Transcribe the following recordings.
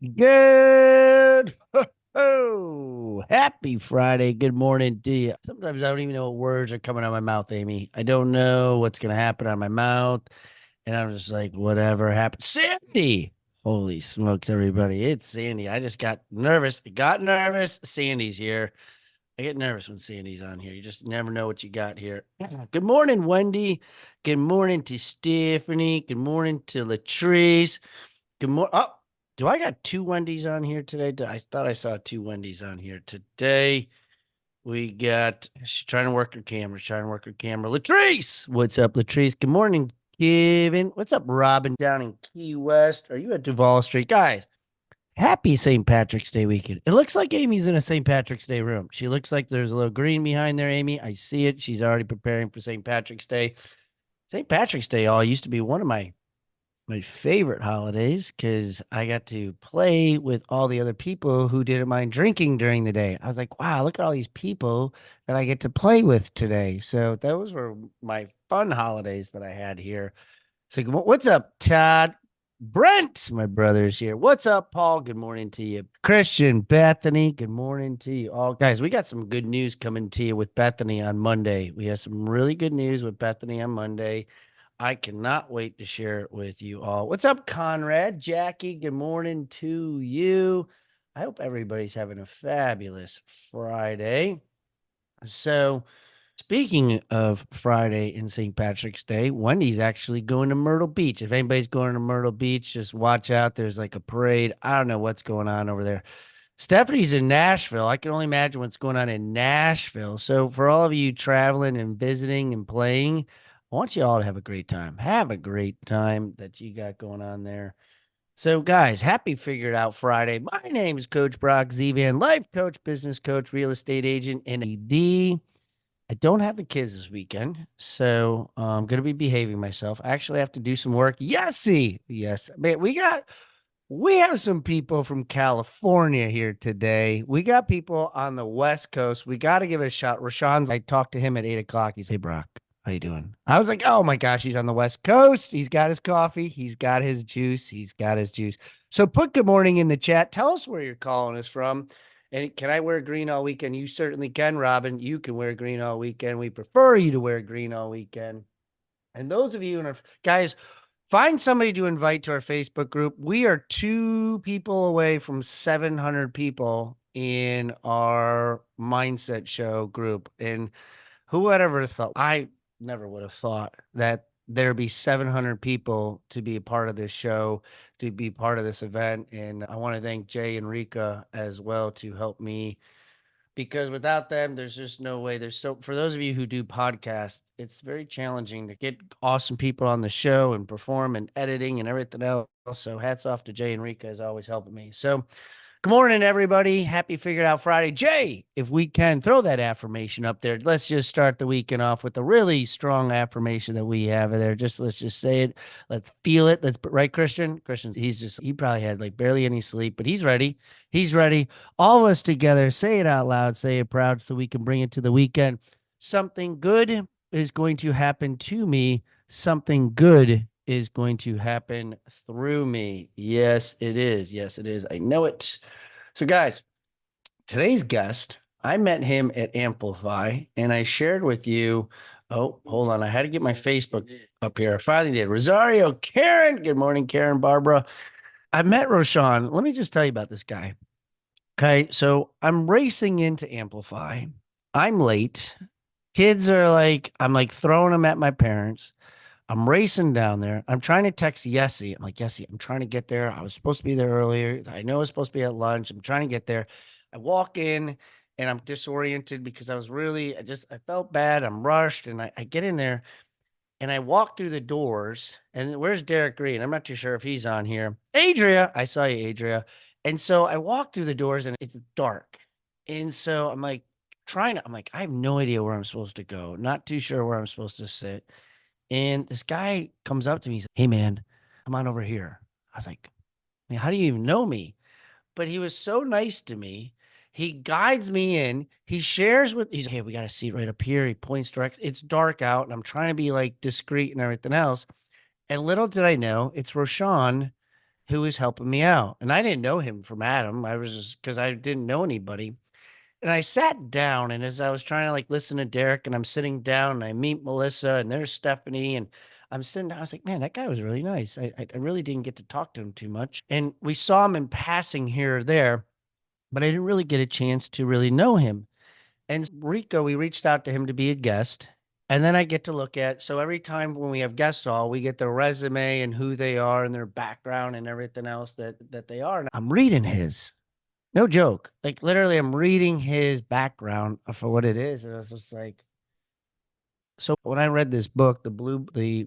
Good. Happy Friday. Good morning to you. Sometimes I don't even know what words are coming out of my mouth, Amy. I don't know what's going to happen on my mouth. And I'm just like, whatever happened. Sandy. Holy smokes, everybody. It's Sandy. I just got nervous. I got nervous. Sandy's here. I get nervous when Sandy's on here. You just never know what you got here. Good morning, Wendy. Good morning to Stephanie. Good morning to Latrice. Good morning. Oh, do I got two Wendy's on here today? I thought I saw two Wendy's on here today. We got, she's trying to work her camera. She's trying to work her camera. Latrice. What's up, Latrice? Good morning, Kevin. What's up, Robin, down in Key West? Are you at Duval Street? Guys, happy St. Patrick's Day weekend. It looks like Amy's in a St. Patrick's Day room. She looks like there's a little green behind there, Amy. I see it. She's already preparing for St. Patrick's Day. St. Patrick's Day all used to be one of my favorite holidays because I got to play with all the other people who didn't mind drinking during the day. I was like, wow, look at all these people that I get to play with today. So those were my fun holidays that I had here. So what's up, Todd? Brent, my brother's here. What's up, Paul? Good morning to you. Christian, Bethany, good morning to you all. Guys, we got some good news coming to you with Bethany on Monday. We have some really good news with Bethany on Monday. I cannot wait to share it with you all. What's up, Conrad? Jackie, good morning to you. I hope everybody's having a fabulous Friday. So, speaking of Friday and St. Patrick's Day, Wendy's actually going to Myrtle Beach. If anybody's going to Myrtle Beach, just watch out. There's like a parade. I don't know what's going on over there. Stephanie's in Nashville. I can only imagine what's going on in Nashville. So, for all of you traveling and visiting and playing, I want you all to have a great time. Have a great time that you got going on there. So, guys, happy Figured Out Friday. My name is Coach Brock Zevan, life coach, business coach, real estate agent, and ED. I don't have the kids this weekend, so I'm going to be behaving myself. I actually have to do some work. Yesy. Yes. Man, we have some people from California here today. We got people on the West Coast. We got to give it a shot. Rashawn's, I talked to him at 8 o'clock. He said, "Hey, Brock, how you doing?" I was like, oh my gosh, he's on the West Coast. He's got his coffee. He's got his juice. He's got his juice. So put good morning in the chat. Tell us where you're calling us from. And can I wear green all weekend? You certainly can, Robin. You can wear green all weekend. We prefer you to wear green all weekend. And those of you in our guys, find somebody to invite to our Facebook group. We are two people away from 700 people in our mindset show group. And who would ever thought? I never would have thought that there'd be 700 people to be a part of this show, to be part of this event. And I want to thank Jay and Rika as well to help me because without them, there's just no way. There's so for those of you who do podcasts, it's very challenging to get awesome people on the show and perform and editing and everything else. So hats off to Jay and Rika is always helping me. So good morning, everybody. Happy Figured Out Friday. Jay, if we can throw that affirmation up there, let's just start the weekend off with a really strong affirmation that we have there. Let's just say it. Let's feel it. Right, Christian. Christian, he probably had like barely any sleep, but he's ready. He's ready. All of us together, say it out loud, say it proud, so we can bring it to the weekend. Something good is going to happen to me. Something good is going to happen through me. Yes, it is. Yes, it is. I know it. So, guys, today's guest, I met him at Amplify and I shared with you. Oh, hold on. I had to get my Facebook up here. I finally did. Rosario, Karen. Good morning, Karen, Barbara. I met Roshan. Let me just tell you about this guy. Okay. So I'm racing into Amplify. I'm late. Kids are like, I'm like throwing them at my parents. I'm racing down there. I'm trying to text Yessie. I'm like, Yessie, I'm trying to get there. I was supposed to be there earlier. I know I was supposed to be at lunch. I'm trying to get there. I walk in and I'm disoriented because I felt bad. I'm rushed and I get in there and I walk through the doors. And where's Derek Green? I'm not too sure if he's on here. Adria, I saw you, Adria. And so I walk through the doors and it's dark. And so I'm like, I have no idea where I'm supposed to go. Not too sure where I'm supposed to sit. And this guy comes up to me. He's like, "Hey, man, come on over here." I was like, "Man, how do you even know me?" But he was so nice to me. He guides me in. He's like, "Hey, we got a seat right up here." He points direct. It's dark out, and I'm trying to be like discreet and everything else. And little did I know, it's Roshan, who was helping me out. And I didn't know him from Adam. I was just because I didn't know anybody. And I sat down, and as I was trying to like listen to Derek, and I'm sitting down, and I meet Melissa, and there's Stephanie, and I'm sitting down. I was like, man, that guy was really nice. I really didn't get to talk to him too much. And we saw him in passing here or there, but I didn't really get a chance to really know him. And Rico, we reached out to him to be a guest. And then I get to look at, so every time when we have guests all, we get their resume and who they are and their background and everything else that they are. And I'm reading his. No joke. Like literally I'm reading his background for what it is. And I was just like, so when I read this book,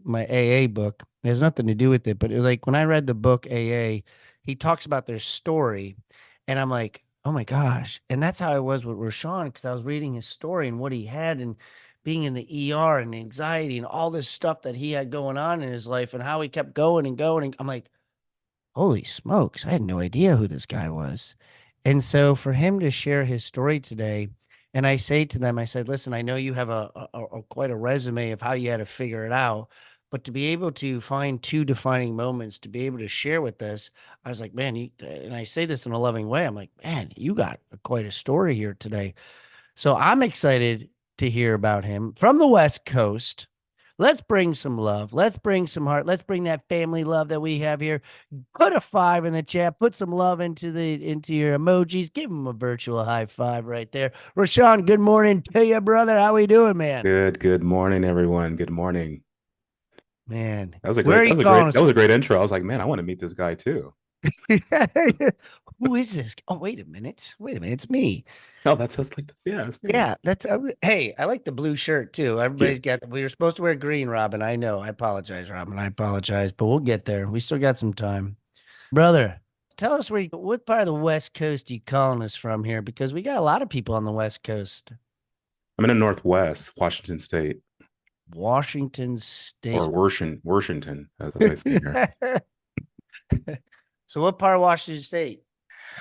my AA book, it has nothing to do with it, but like when I read the book AA, he talks about their story, and I'm like, oh my gosh. And that's how I was with Rashawn, because I was reading his story and what he had, and being in the ER and anxiety and all this stuff that he had going on in his life, and how he kept going and going. And I'm like, holy smokes, I had no idea who this guy was. And so for him to share his story today, and I say to them, I said, listen, I know you have a quite a resume of how you had to figure it out, but to be able to find two defining moments to be able to share with us, I was like, man, and I say this in a loving way. I'm like, man, you got quite a story here today. So I'm excited to hear about him from the West Coast. Let's bring some love. Let's bring some heart. Let's bring that family love that we have here. Put a 5 in the chat. Put some love into your emojis. Give him a virtual high five right there. Rashawn, good morning to you, brother. How we doing, man? Good morning, everyone. Good morning. Man, That was a where great, are that you was a calling great, us that was from? a great intro. I was like, man, I want to meet this guy too. Who is this? Oh, wait a minute. Wait a minute. It's me. No, that's us like this. Yeah, it's me. Yeah, hey, I like the blue shirt too. Yeah. Everybody's got, we were supposed to wear green, Robin. I know. I apologize, Robin. I apologize, but we'll get there. We still got some time. Brother, tell us what part of the West Coast you calling us from here? Because we got a lot of people on the West Coast. I'm in the Northwest, Washington State, Washington State. or Washington, as I say here. So what part of Washington State?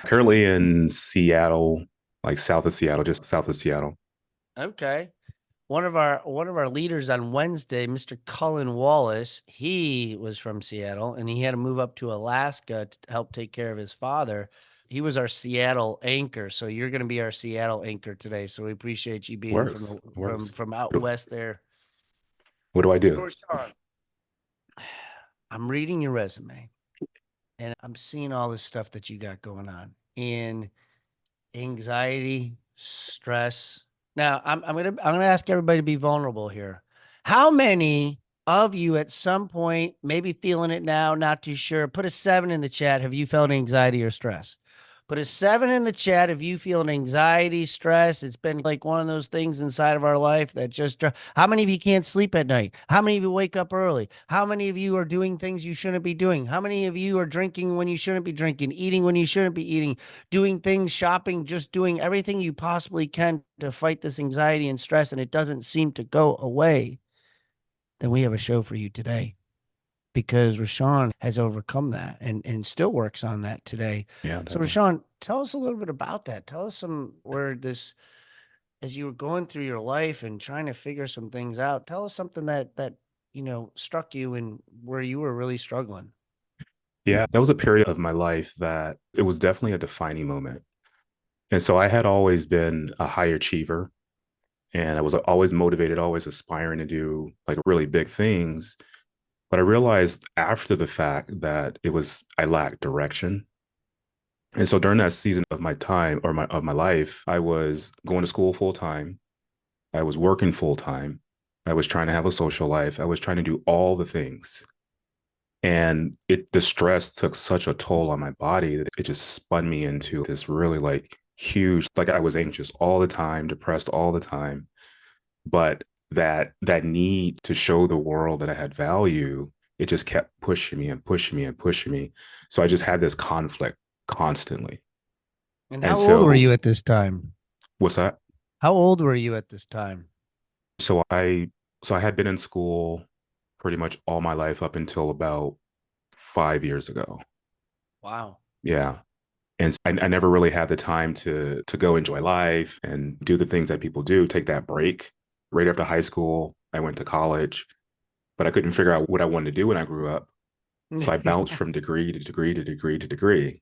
Currently in Seattle, like south of Seattle, just south of Seattle. Okay. One of our leaders on Wednesday, Mr. Cullen Wallace, he was from Seattle, and he had to move up to Alaska to help take care of his father. He was our Seattle anchor, so you're going to be our Seattle anchor today. So we appreciate you being from Works, works. from out What do, west there. what do I So do? Rashawn, I'm reading your resume, and I'm seeing all this stuff that you got going on. And anxiety, stress. Now, I'm gonna ask everybody to be vulnerable here. How many of you at some point, maybe feeling it now, not too sure, put a 7 in the chat. Have you felt anxiety or stress? Put a 7 in the chat if you feel an anxiety, stress. It's been like one of those things inside of our life that just. How many of you can't sleep at night? How many of you wake up early? How many of you are doing things you shouldn't be doing? How many of you are drinking when you shouldn't be drinking, eating when you shouldn't be eating, doing things, shopping, just doing everything you possibly can to fight this anxiety and stress, and it doesn't seem to go away? Then we have a show for you today, because Rashawn has overcome that and still works on that today. Yeah, So definitely. Rashawn, tell us a little bit about that. Tell us some where this, as you were going through your life and trying to figure some things out, tell us something that struck you and where you were really struggling. Yeah, that was a period of my life that it was definitely a defining moment. And so I had always been a high achiever, and I was always motivated, always aspiring to do like really big things. But I realized after the fact that I lacked direction. And so during that season of my time or my life, I was going to school full time. I was working full time. I was trying to have a social life. I was trying to do all the things. And the stress took such a toll on my body that it just spun me into this really like huge, like I was anxious all the time, depressed all the time. But that need to show the world that I had value, it just kept pushing me and pushing me and pushing me. So I just had this conflict constantly. And And how old were so you at this time? what's that? How old were you at this time? So I had been in school pretty much all my life up until about 5 years ago. Wow. Yeah. And I never really had the time to go enjoy life and do the things that people do, take that break. Right after high school, I went to college, but I couldn't figure out what I wanted to do when I grew up. So I bounced from degree to degree to degree to degree.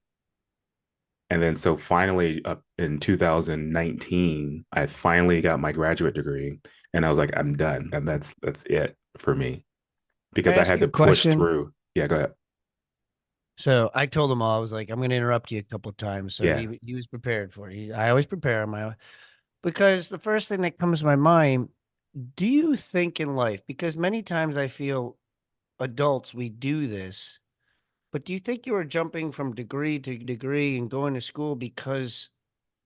And then so finally up in 2019, I finally got my graduate degree and I was like, I'm done. And that's it for me Can because I I ask had you to a push question? through. Yeah, go ahead. So I told him all, I was like, I'm going to interrupt you a couple of times. So Yeah. he was prepared for it. I always prepare my because the first thing that comes to my mind, do you think in life, because many times I feel adults, we do this, but do you think you are jumping from degree to degree and going to school because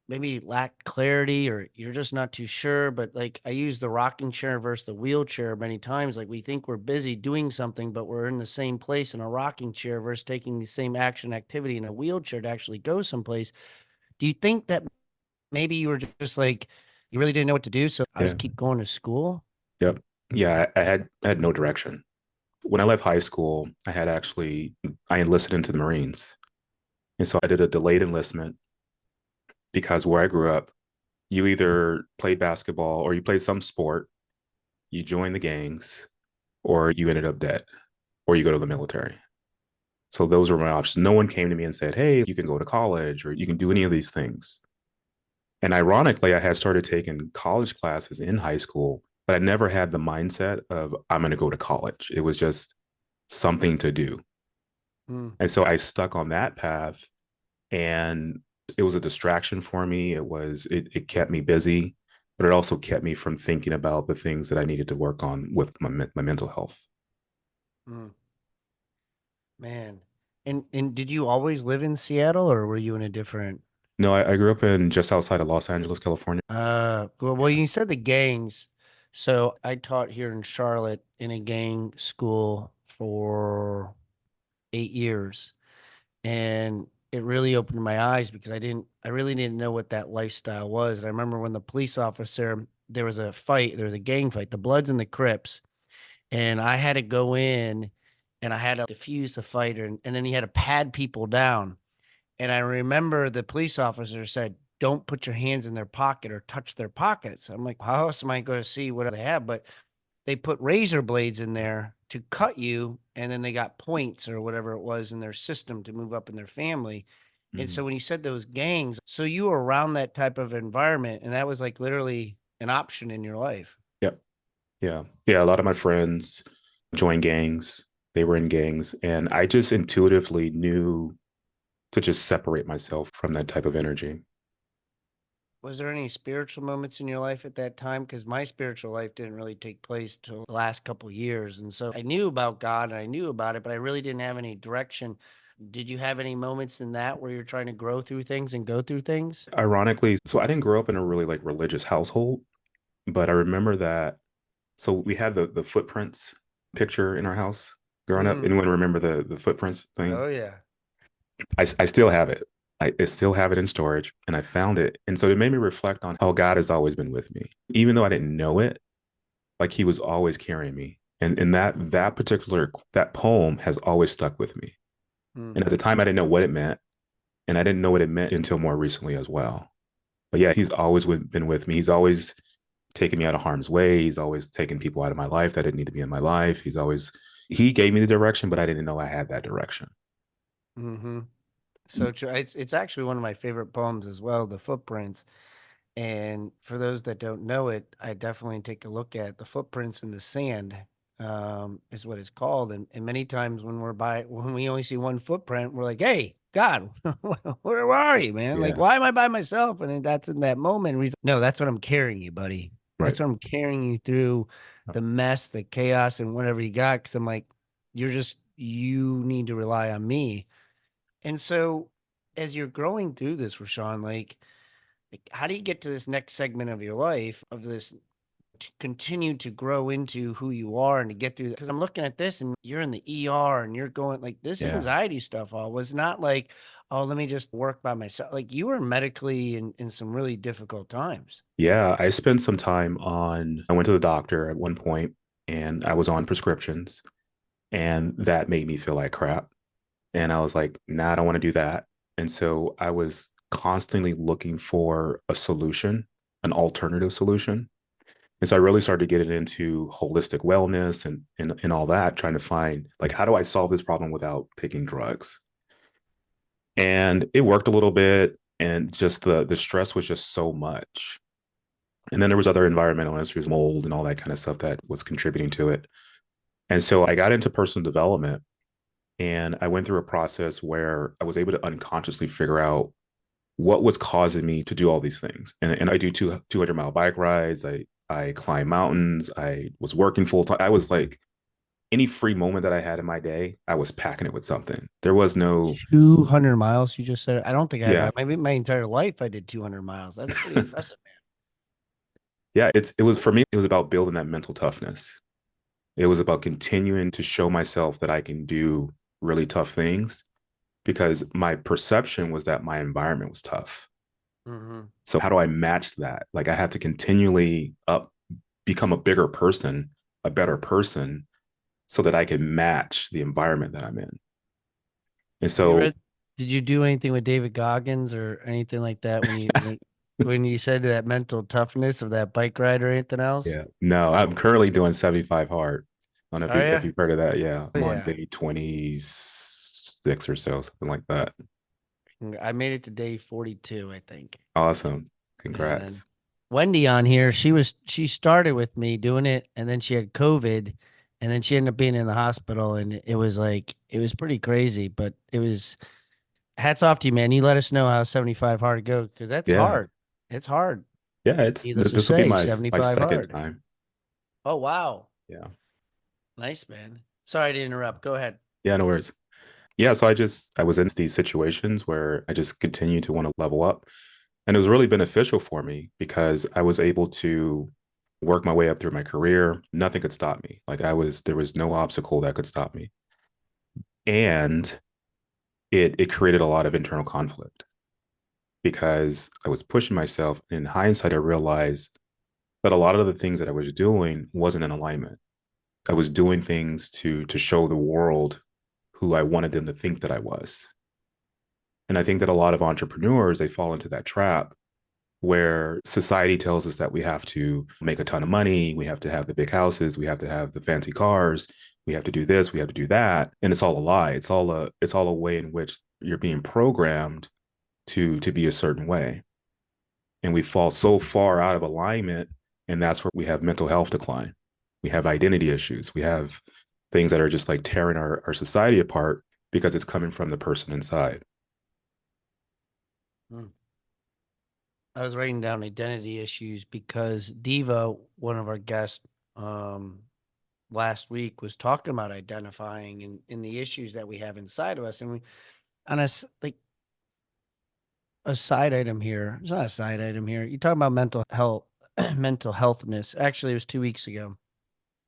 maybe lack clarity or you're just not too sure? But like I use the rocking chair versus the wheelchair many times. Like we think we're busy doing something, but we're in the same place in a rocking chair versus taking the same action activity in a wheelchair to actually go someplace. Do you think that maybe you were just like you really didn't know what to do, so I Yeah. just keep going to school? Yep. Yeah. I had no direction. When I left high school, I enlisted into the Marines. And so I did a delayed enlistment because where I grew up, you either played basketball or you played some sport, you joined the gangs, or you ended up dead, or you go to the military. So those were my options. No one came to me and said, hey, you can go to college or you can do any of these things. And ironically, I had started taking college classes in high school, but I never had the mindset of I'm going to go to college. It was just something to do. Mm, And so I stuck on that path and it was a distraction for me. It kept me busy, but it also kept me from thinking about the things that I needed to work on with my mental health. mm, man. And did you always live in Seattle or were you in a different No, I grew up in just outside of Los Angeles, California. well, you said the gangs. So I taught here in Charlotte in a gang school for 8 years. And it really opened my eyes because I really didn't know what that lifestyle was. And I remember when the police officer, there was a gang fight, the Bloods and the Crips, and I had to go in and I had to defuse the fight, and then he had to pad people down. And I remember the police officer said, "Don't put your hands in their pocket or touch their pockets." I'm like, how else am I going to see what they have? But they put razor blades in there to cut you, and then they got points or whatever it was in their system to move up in their family. And Mm-hmm. so when you said those gangs, so you were around that type of environment, and that was like literally an option in your life. Yep. Yeah. Yeah. A lot of my friends joined gangs. They were in gangs. And I just intuitively knew to just separate myself from that type of energy. Was there any spiritual moments in your life at that time? Because my spiritual life didn't really take place till the last couple years. And so I knew about God and I knew about it, but I really didn't have any direction. Did you have any moments in that where you're trying to grow through things and go through things? Ironically, so I didn't grow up in a really like religious household, but I remember that. So we had the footprints picture in our house growing up. Mm. Anyone remember the footprints thing? Oh, yeah. I still have it. I still have it in storage and I found it. And so it made me reflect on how God has always been with me. Even though I didn't know it, like he was always carrying me. And that poem has always stuck with me. Mm. And at the time I didn't know what it meant. And I didn't know what it meant until more recently as well. But yeah, he's always been with me. He's always taken me out of harm's way. He's always taken people out of my life that didn't need to be in my life. He gave me the direction, but I didn't know I had that direction. Mm-hmm. So true. It's actually one of my favorite poems as well, The Footprints. And for those that don't know it, I definitely take a look at the footprints in the sand, is what it's called. And many times when we only see one footprint, we're like, hey, God, where are you, man? Like, Yeah. why am I by myself? And then that's in that moment. Where he's, no, that's what I'm carrying you, buddy. Right. That's what I'm carrying you through the mess, the chaos, and whatever you got. Cause I'm like, you need to rely on me. And so as you're growing through this, Rashawn, like, how do you get to this next segment of your life of this to continue to grow into who you are and to get through? Because I'm looking at this and you're in the ER and you're going like this Yeah. anxiety stuff all was not like, oh, let me just work by myself. Like you were medically in some really difficult times. Yeah. I went to the doctor at one point and I was on prescriptions and that made me feel like crap. And I was like, nah, I don't want to do that. And so I was constantly looking for a solution, an alternative solution. And so I really started getting into holistic wellness and all that, trying to find like how do I solve this problem without taking drugs? And it worked a little bit, and just the stress was just so much. And then there was other environmental issues, mold and all that kind of stuff that was contributing to it. And so I got into personal development, and I went through a process where I was able to unconsciously figure out what was causing me to do all these things. And I do 200-mile bike rides. I climb mountains. I was working full time. I was like, any free moment that I had in my day, I was packing it with something. There was no, 200 miles, you just said. I don't think I've yeah, had, maybe my entire life I did 200 miles. That's pretty impressive, yeah. It was for me. It was about building that mental toughness. It was about continuing to show myself that I can do really tough things because my perception was that my environment was tough. man. So how do I match that? Like I have to continually become a bigger person, a better person, so that I can match the environment that I'm in. And Have you so, read, did you do anything with David Goggins or anything like that when you said that mental toughness of that bike ride or anything else? yeah, no, I'm currently doing 75 hard. I don't know Oh if yeah. you've heard of that. Yeah, Oh I'm on yeah. day 26 or so, something like that. I made it to day 42, I think. Awesome. And then Congrats. Wendy on here, she started with me doing it and then she had COVID and then she ended up being in the hospital and it was like it was pretty crazy, but it was hats off to you, man. You let us know how 75 hard to go because that's Yeah. hard. It's hard. Yeah, it's Needless to this will be say, my 75 second hard. time. Oh wow. Yeah. Nice, man. Sorry to interrupt. Go ahead. Yeah, no worries. Yeah, so I was in these situations where I just continued to want to level up. And it was really beneficial for me because I was able to work my way up through my career. Nothing could stop me. There was no obstacle that could stop me. And it created a lot of internal conflict because I was pushing myself. In hindsight, I realized that a lot of the things that I was doing wasn't in alignment. I was doing things to show the world who I wanted them to think that I was. And I think that a lot of entrepreneurs, they fall into that trap where society tells us that we have to make a ton of money, we have to have the big houses, we have to have the fancy cars, we have to do this, we have to do that, and it's all a lie. It's all a way in which you're being programmed to be a certain way, and we fall so far out of alignment, and that's where we have mental health decline. We have identity issues. We have things that are just like tearing our society apart because it's coming from the person inside. Hmm. I was writing down identity issues because Diva, one of our guests, um, last week was talking about identifying and in the issues that we have inside of us. And we, on like a side item here, it's not a side item here. You talk about mental health, mental healthness. Actually, it was 2 weeks ago.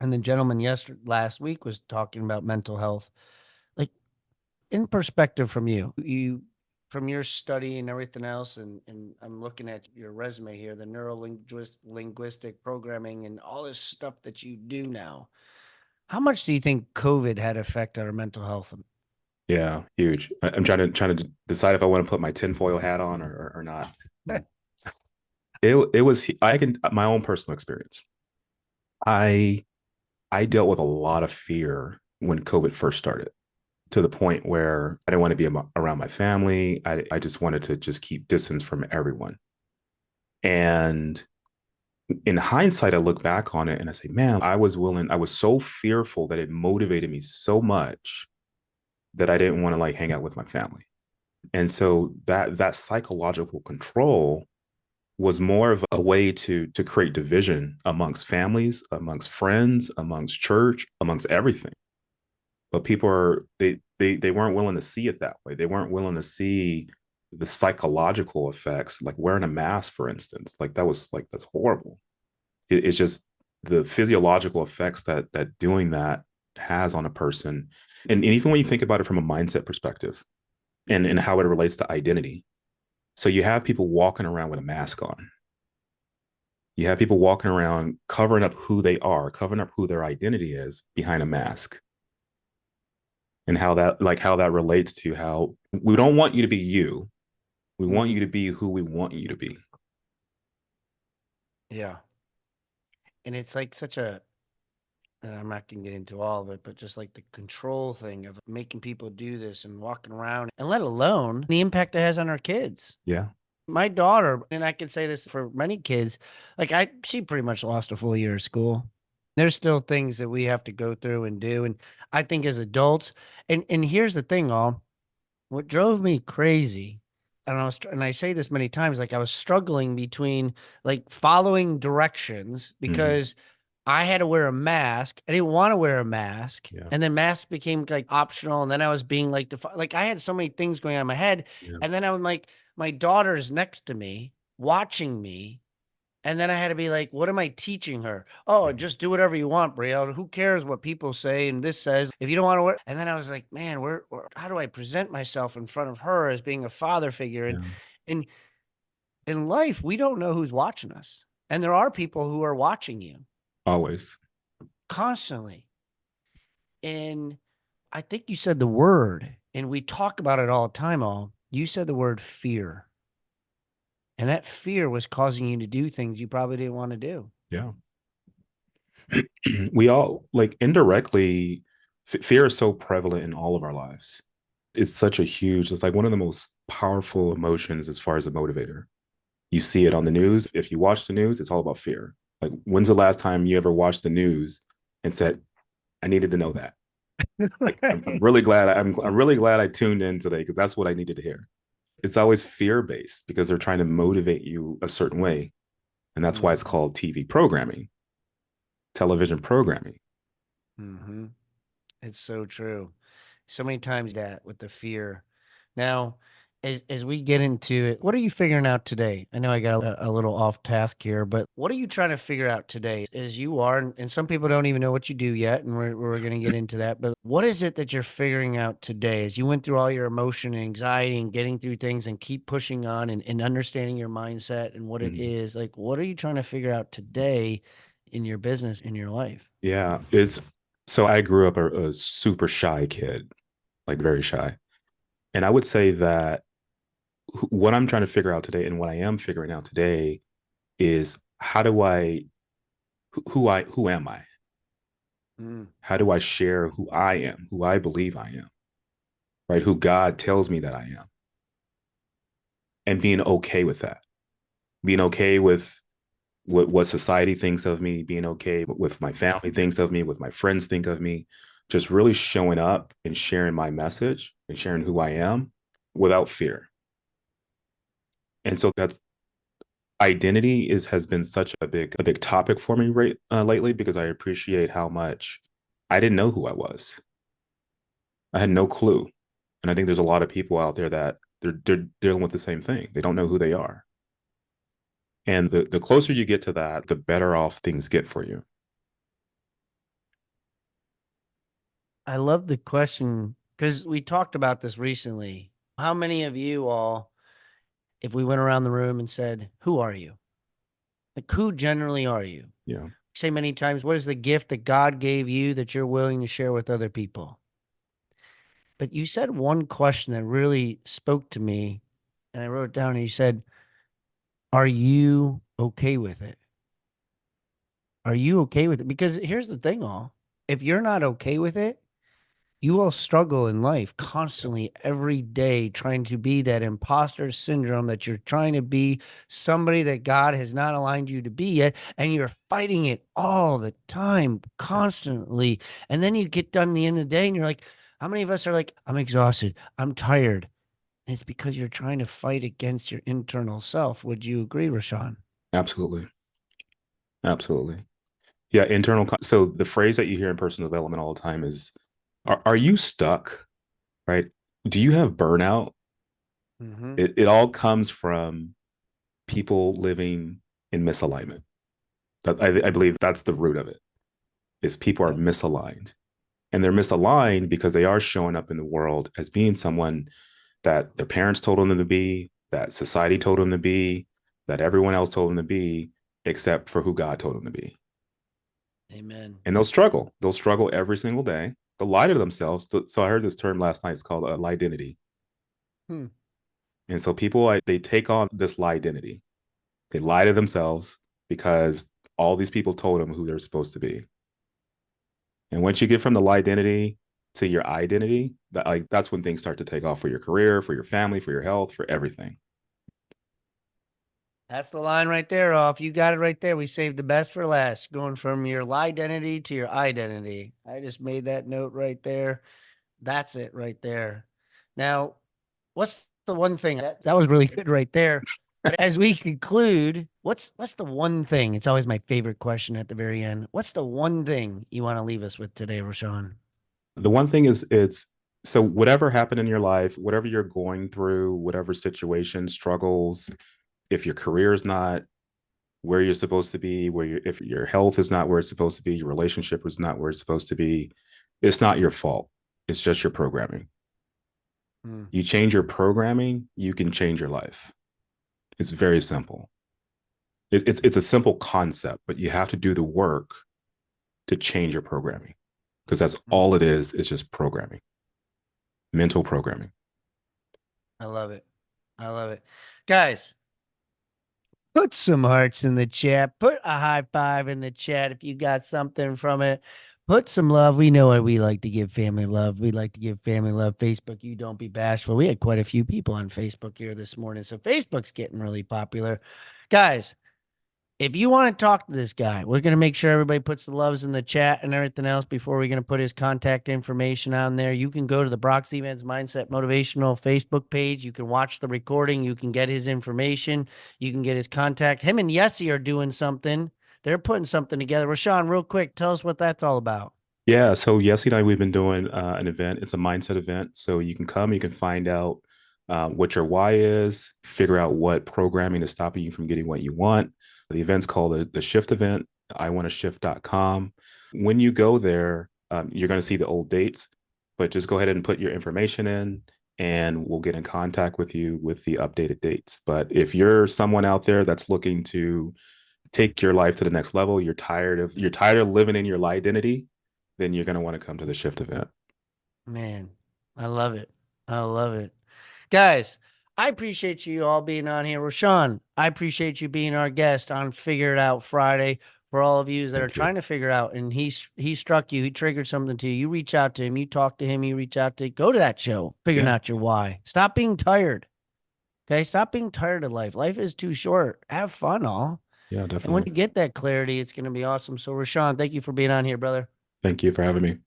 And the gentleman last week was talking about mental health. Like in perspective from you from your study and everything else, and I'm looking at your resume here, the linguistic programming and all this stuff that you do now. How much do you think COVID had effect on our mental health? Yeah, huge. I'm trying to decide if I want to put my tinfoil hat on or not. It was I can my own personal experience. I I dealt with a lot of fear when COVID first started, to the point where I didn't want to be around my family. I just wanted to just keep distance from everyone. And in hindsight, I look back on it and I say, man, I was so fearful that it motivated me so much that I didn't want to like hang out with my family. And so that psychological control was more of a way to create division amongst families, amongst friends, amongst church, amongst everything. But people are they weren't willing to see it that way. They weren't willing to see the psychological effects, like wearing a mask, for instance. Like that was like that's horrible. It's just the physiological effects that doing that has on a person. And even when you think about it from a mindset perspective and how it relates to identity. So you have people walking around with a mask on. You have people walking around covering up who they are, covering up who their identity is behind a mask. And how that relates to how we don't want you to be you. We want Mhm. you to be who we want you to be. Yeah. And it's like such a, and I'm not going to get into all of it, but just like the control thing of making people do this and walking around, and let alone the impact it has on our kids. Yeah. My daughter, and I can say this for many kids, like she pretty much lost a full year of school. There's still things that we have to go through and do. And I think as adults, and here's the thing, all what drove me crazy, and and I say this many times, like I was struggling between like following directions Hmm. because I had to wear a mask. I didn't want to wear a mask. Yeah. And then masks became like optional. And then I was being like, like I had so many things going on in my head. Yeah. And then I was like, my daughter's next to me watching me. And then I had to be like, what am I teaching her? Oh, Yeah. just do whatever you want, Brielle. Who cares what people say? And this says, if you don't want to wear. And then I was like, man, how do I present myself in front of her as being a father figure? And Yeah. in in life, we don't know who's watching us. And there are people who are watching you Always. constantly. And I think you said the word, and we talk about it all the time, all. You said the word fear. And that fear was causing you to do things you probably didn't want to do. Yeah. We all like indirectly, fear is so prevalent in all of our lives. It's such a huge, it's like one of the most powerful emotions as far as a motivator. You see it on the news. If you watch the news, it's all about fear. Like, when's the last time you ever watched the news and said, I needed to know that? Like, I'm really glad I'm really glad I tuned in today because that's what I needed to hear. It's always fear based because they're trying to motivate you a certain way. And that's why it's Mhm. called TV programming, television programming. Mhm. It's so true. So many times that with the fear. Now, as we get into it, what are you figuring out today? I know I got a little off task here, but what are you trying to figure out today as you are? And some people don't even know what you do yet, and we're going to get into that. But what is it that you're figuring out today as you went through all your emotion and anxiety and getting through things and keep pushing on and understanding your mindset and what it Mhm. is? Like, what are you trying to figure out today in your business, in your life? Yeah. It's so I grew up a super shy kid, like very shy. And I would say that what I'm trying to figure out today and what I am figuring out today is how do I who am I? Mm, How do I share who I am, who I believe I am, right? Who God tells me that I am, and being okay with that, being okay with what society thinks of me, being okay with my family thinks of me, with my friends think of me, just really showing up and sharing my message and sharing who I am without fear. And so that's identity is has been such a big topic for me lately because I appreciate how much I didn't know who I was. I had no clue. And I think there's a lot of people out there that they're dealing with the same thing. They don't know who they are. And the closer you get to that, the better off things get for you. I love the question because we talked about this recently. How many of you all, if we went around the room and said, who are you? Like, who generally are you? Yeah. Say many times, what is the gift that God gave you that you're willing to share with other people? But you said one question that really spoke to me, and I wrote it down, and you said, are you okay with it? Are you okay with it? Because here's the thing, all. If you're not okay with it, you will struggle in life Yeah. constantly every day trying to be that imposter syndrome that you're trying to be somebody that God has not aligned you to be yet. And you're fighting it all the time, Yeah. constantly. And then you get done at the end of the day and you're like, how many of us are like, I'm exhausted, I'm tired? And it's because you're trying to fight against your internal self. Would you agree, Rashawn? Absolutely. Absolutely. Yeah. So the phrase that you hear in personal development all the time is, are you stuck? Right? Do you have burnout? Mm-hmm. It all comes from people living in misalignment. I believe that's the root of it. Is people are Yep. misaligned, and they're misaligned because they are showing up in the world as being someone that their parents told them to be, that society told them to be, that everyone else told them to be, except for who God told them to be. Amen. And they'll struggle. They'll struggle every single day. They'll lie to themselves. So I heard this term last night. It's called a identity. Hmm. And so people, they take on this lie identity. They lie to themselves because all these people told him who they're supposed to be. And once you get from the lie identity to your identity, that's when things start to take off for your career, for your family, for your health, for everything. That's the line right there, off. You got it right there. We saved the best for last, going from your lie identity to your identity. I just made that note right there. That's it right there. Now, what's the one thing that was really good right there? But as we conclude, what's the one thing? It's always my favorite question at the very end. What's the one thing you want to leave us with today, Roshun? The one thing is, it's so whatever happened in your life, whatever you're going through, whatever situation, struggles, if your career is not where you're supposed to be, if your health is not where it's supposed to be, your relationship is not where it's supposed to be, it's not your fault. It's just your programming. Mm, You change your programming, you can change your life. It's very simple. It's a simple concept, but you have to do the work to change your programming, because that's mm. all it is. It's just programming, mental programming. I love it. I love it. Guys, put some hearts in the chat. Put a high five in the chat if you got something from it. Put some love. We know what we like to give family love. We like to give family love. Facebook, you don't be bashful. We had quite a few people on Facebook here this morning. So Facebook's getting really popular. Guys, if you want to talk to this guy, we're going to make sure everybody puts the loves in the chat and everything else before we're going to put his contact information on there. You can go to the Brock Zevan's Mindset Motivational Facebook page. You can watch the recording. You can get his information. You can get his contact. Him and Yessie are doing something. They're putting something together. Rashawn, real quick, tell us what that's all about. Yeah. So Yessie and I, we've been doing an event. It's a mindset event. So you can come, you can find out what your why is, figure out what programming is stopping you from getting what you want. The event's called the Shift Event, iwantashift.com. When you go there, you're going to see the old dates, but just go ahead and put your information in and we'll get in contact with you with the updated dates. But if you're someone out there that's looking to take your life to the next level, you're tired of living in your lie identity, then you're going to want to come to the Shift Event. Man, I love it. I love it. Guys, I appreciate you all being on here. Rashawn, I appreciate you being our guest on Figure It Out Friday. For all of you that are Thank you. trying to figure out, and he struck you, he triggered something to you. You reach out to him, you talk to him, you reach out to go to that show, figuring Yeah. out your why. Stop being tired. Okay, stop being tired of life. Life is too short. Have fun, all. Yeah, And when definitely. you get that clarity, it's going to be awesome. So, Rashawn, thank you for being on here, brother. Thank you for having me.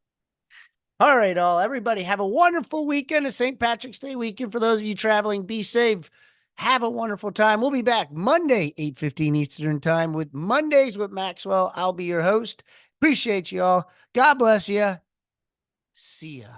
All right, all everybody, have a wonderful weekend, a St. Patrick's Day weekend. For those of you traveling, be safe. Have a wonderful time. We'll be back Monday, 8:15 Eastern Time with Mondays with Maxwell. I'll be your host. Appreciate you all. God bless you. See ya.